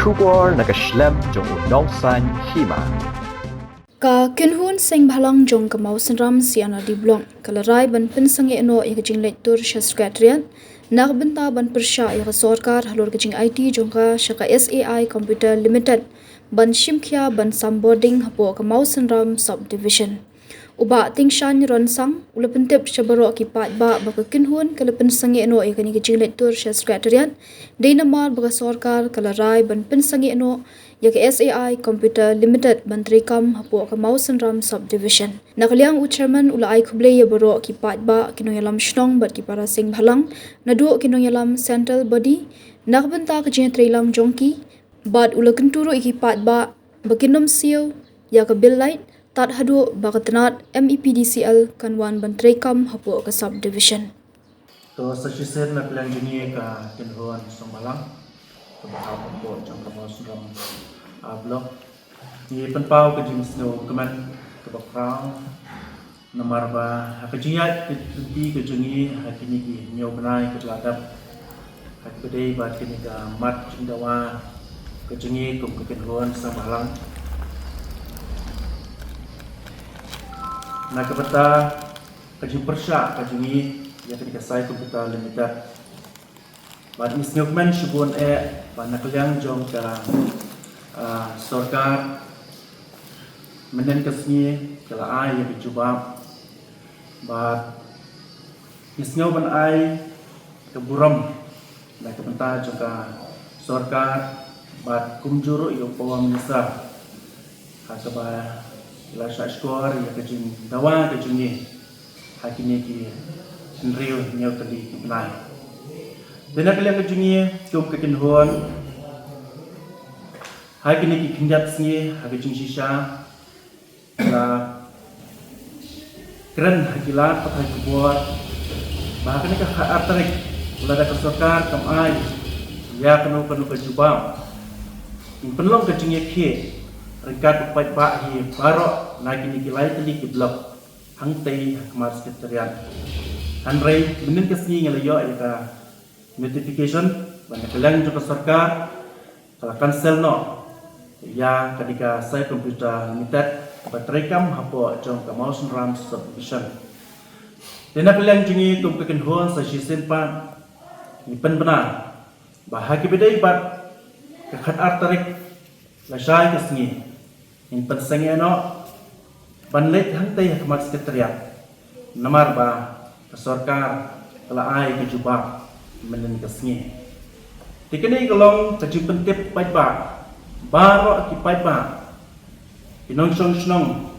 Shubor nakaslem jong unongsan hima. Ka kinhun seng bhalang jong kamau senram siana di blong kalarai ban pensange no ya kajing lektur sekretariat nak benta ban persya ya sorkar halor kajing IT jong ka shaka SAI Computer Limited ban shimkhia ban sambording hapo kamau senram subdivision uba tingshan ronsang ula pentep shabaro ki pat ba baka kinhun kala pensange no ya kani kajing lektur sekretariat dinamar baka sorkar kalarai ban pensange no ya ke SAI Computer Limited Menteri Kam hapo kamau senram subdivision nakaliang chairman ula ai khuble ya baro ki pat ba kinong yalam shnong bat ki para sing bhalang nadu kinong yalam central body nakbenta ka jeng trilang jongki bad ula kenturu iki pat ba bakinom siu ya ka bill light tat hadu bakatanat MEPDCL kanwan Menteri Kam hapo ka subdivision to sasisen na plan jini ka kinhuan Sumbalang ke bahap po jang kamau senram blok ni penpau ke jenis no keman ke bakrang namar ba hakijiyat ke jengi hakini ki nyau benai ke ladap hakidei ba kini ka mat jindawa ke jengi kum ke kinhuan Sumbalang na kebeta kajing persya kajingi ya ketika saya Computer Limited bad misnyokmen shubun banak liang jong ka sorkar menen kesni kala ai ya bijuba bad misnyo ban ai keburam na kebenta jong ka sorkar bad kumjuru yo pawam nisa hakaba la shashkor ya kajing dawa kajingi hakini ki nriu nyau tadi benai dena kalian kajingi kum kekinhuan hakini ki kinjat sni hakijing shisha la keren hakilat pakai kubuat bahkan ni ka artarik ulada ka sorkar kam ai ya kanu ke jubam penlong kajingi ki rekat upai ba hi baro nagi ni kilai tali ki blok hang tei kamar sekretariat hanrei benin kesni ngelayo ka notification banyak kelang juga sorkar kala cancel no ya ketika saya Computer Limited Menteri Kam hapo jong kamau senram subdivision dena kelang jingi kum kekenhuan sa shisen pa ni pen benar bahagi bedai bat kekat artarik la shai kesni in pensenge no banlet hantai kamar sekretariat namar ba sorkar kala ai ke jubak menen kesni tikene golong kaji pentip pai ba baro ki pai ba inong snong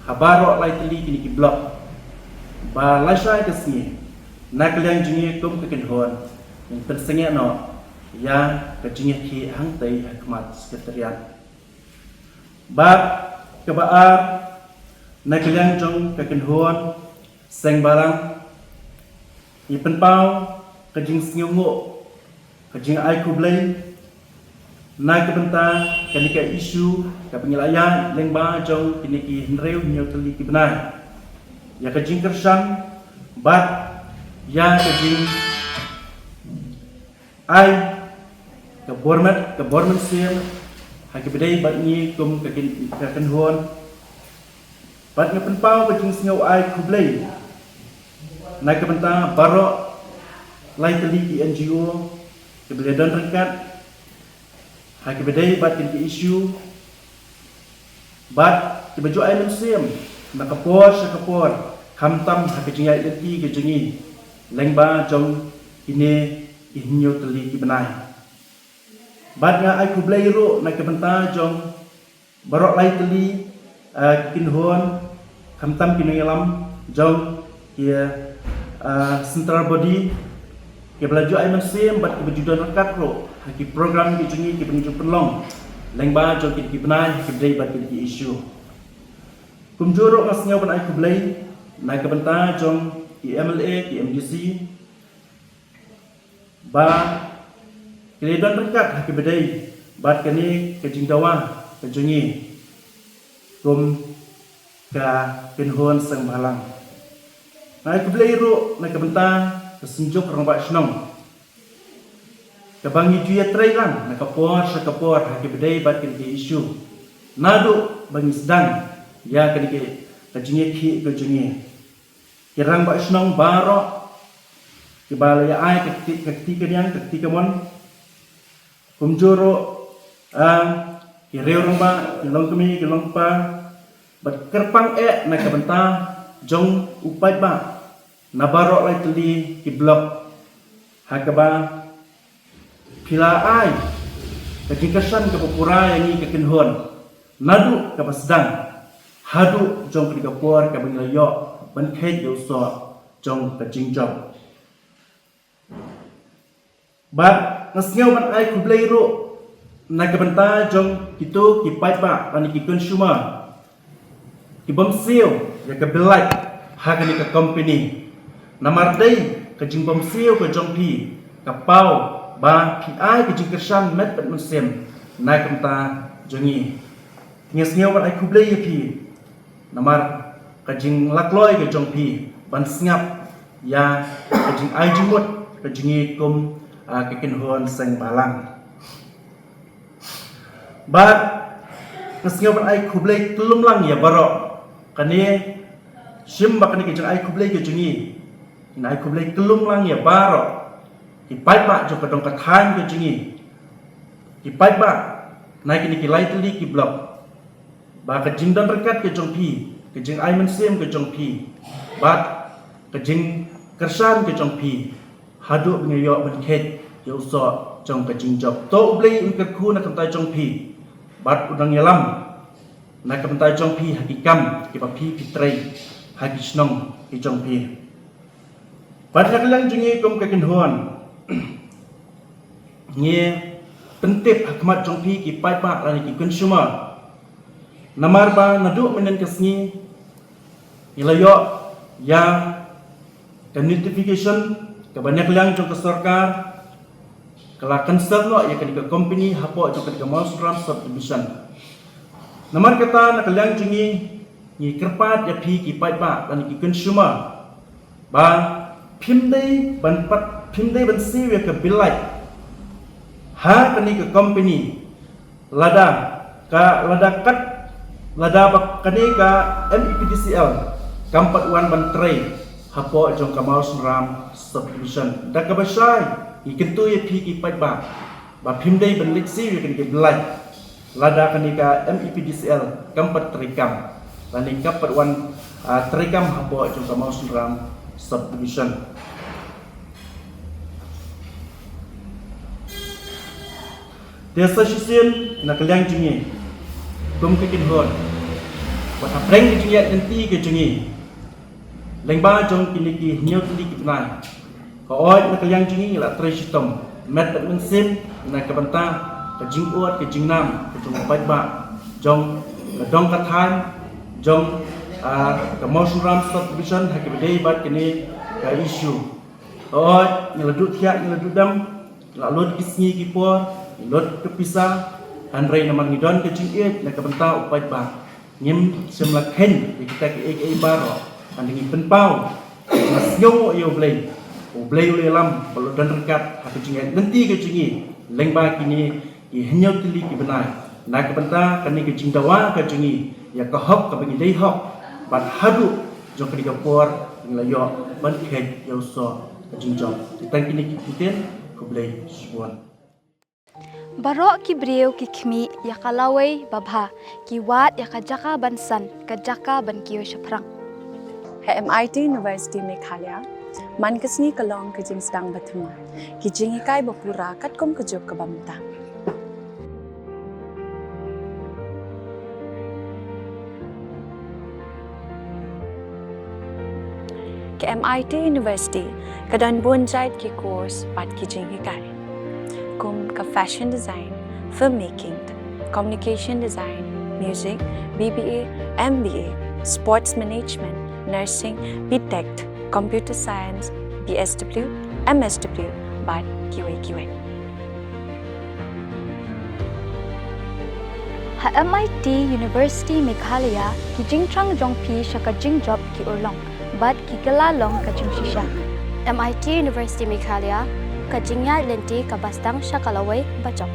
habaro lai teli kini ki blok ba la shai kesni nakliang jingi kum kekenhon in pensenge no ya kajingi ki hantai kamar sekretariat bab kebaar nakliang jong kekenhuan seng barang ipen pau kajing snyungo kajing ai kublai na kebenta kanika isu ka pengilayan lengba jong kiniki hnreu nyau teli ki benai ya kajing kersan bat ya kajing ai ke bormet sim hakibedai bat ni kum kekenhuan bat ngapen pau kajing snyau ai kublai na kebenta baro lai teli ki NGO kebeledon rekat hakibedai bat ki isu bat kebaju ai musim na kapor kamtam hakijing ai leti kejingi lengba jong ine ihnyo teli ki benai bat nga ai kublai ro na kebenta jong baro lai teli kinhon kamtam kinyalam jong kia central body ke belaju ai mesim bat ke bejudan rekat ro haki program ki jungi ki penunjuk penlong lengba jong ki benai ki dei bat ki isu kumjuro ngasnyau ban ai kublai na ke benta jong ki MLA ki MDC ba keledon rekat haki bedai bat kini ke jingdawa ke jungi kum ka pinhon sang balang na kublai ro na ke benta kesenjuk rong ba snong kabangi juya trailang nakapor sa kapor hakibday bat kini issue nado bangi sedang ya kini kajingi ki kajingi kirang ba isnong baro kibalaya ay kakti kanyang kakti kamon kumjuro kireo ba kilong kami kilong pa bat kerpang nakabenta jong upay ba nabaro lay tuli ki blok hakaba pila ay kajikasan kapupura yang i kakinhon nadu kapasdang hadu jong kadikapur kabanglayo ban khet yo so jong kajingjom bat nasngaw ban ay kublay ro nakabenta jong itu kipai ba ani ki consumer kibamsiyo ya kabelai hagani ka company namardai kajing bamsiyo ka jong pi kapau ba ki ai ke jingkersan met pat musem nai kamta jongi ngesngew wat ai kublai pi namar kajing lakloi ke jong pi ban sngap ya kajing ai jimut kajingi kum ke kinhon seng balang ba ngesngew wat ai kublai tulumlang ya baro kani sim bakani ke jing ai kublai ke jongi ai kublai tulumlang ya baro kipai ba jo kadong kathan ke jingi kipai ba naik ni kilai tuli ki blok ba ka jingdan rekat ke jong pi ke jing ai mensem ke jong pi ba ke jing kersan ke jong pi hadu ngayo ban khet yo so jong ka jing job to blei un ka khu na kam tai jong pi bat udang yalam na kam tai jong pi hakikam ki pa pi pitrei hakisnong ki jong pi bat haklang jingi kom ka kinhon nye pentip hakmat jong pi ki pai pa lani ki consumer namar ba nadu menen kasni ilayo ya ka notification ka banyak lang jong ka sarkar kala concern no ya ka company hapo jong ka Mausram subdivision namar kata nakalang jingi ni kerpat ya pi ki pai pa lani ki consumer ba phimdai ban pat phimdai ban siwe ka bilai ha kani ka company lada kat lada bak kani ka MEPDCL kampat wan ban tray hapo jong ka Mausram subdivision da ka basai ikentu ye pi ki pai ba phimdai ban lik siwe kani ka bilai lada kani ka MEPDCL kampat trikam lani kampat wan trikam hapo jong ka Mausram subdivision desa sisin nak liang jingi kum ke kinhon wat apreng ke jingi nanti ke jingi lengba jong kiniki nyot li kitnai ko oi nak liang jingi la tresitom met mensim nak ke banta ke jingot ke jingnam ke jong pai ba jong ke dong kathan jong ke Mausram subdivision hakibdei bat kini ka issue oi nyeledut khia nyeledut dam la lot kisngi ki por lot kepisah handrai naman ngidon ke jingiet na kabenta upai ba ngim semla ken kita ke baro andingi penpau mas nyo yo blei ule lam balot dan rekat ha ke jingiet nanti ke jingi lengba kini i henyo tili ki benai na kabenta kani ke jingdawa ke jingi ya ka hok ka bagi dei hok bat hadu jo ke digapor nglayo ban khet yo so ke jingjom tang kini kiten ko blei suan Barok ki breu ki khmi ya kalawai babha ki wat ya kajaka bansan kajaka ban kiyo shaprang MIT University Meghalaya mankasni kalong kajing sedang bathuma ki jingikai bapura katkom kajok kabamta ke MIT University kadan bonjait ki course pat ki jingikai kum ka fashion design, filmmaking, communication design, music, BBA, MBA, sports management, nursing, BTech, computer science, BSW, MSW, but QA. Ha MIT University Meghalaya ki jingtrang jongpi shaka jingjop ki urlong, but ki galalong ka jingshisha. MIT University Meghalaya kajingya lenti kabastang syakalaway bacok.